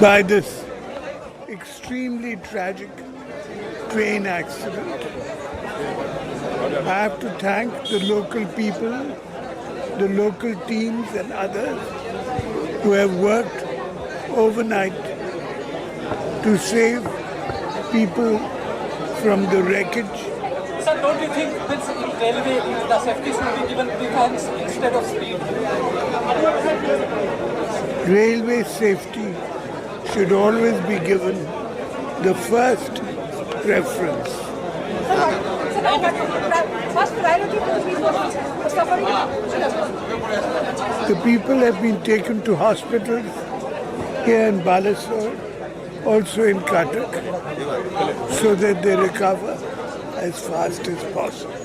by this extremely tragic train accident. I have to thank the local people, the local teams and others who have worked overnight to save people from the wreckage. Sir, don't you think this railway, the safety should be given preference instead of speed? Railway safety should always be given the first preference. First priority to the people who are suffering. The people have been taken to hospitals here in Balasore, also in Cuttack, so that they recover as fast as possible.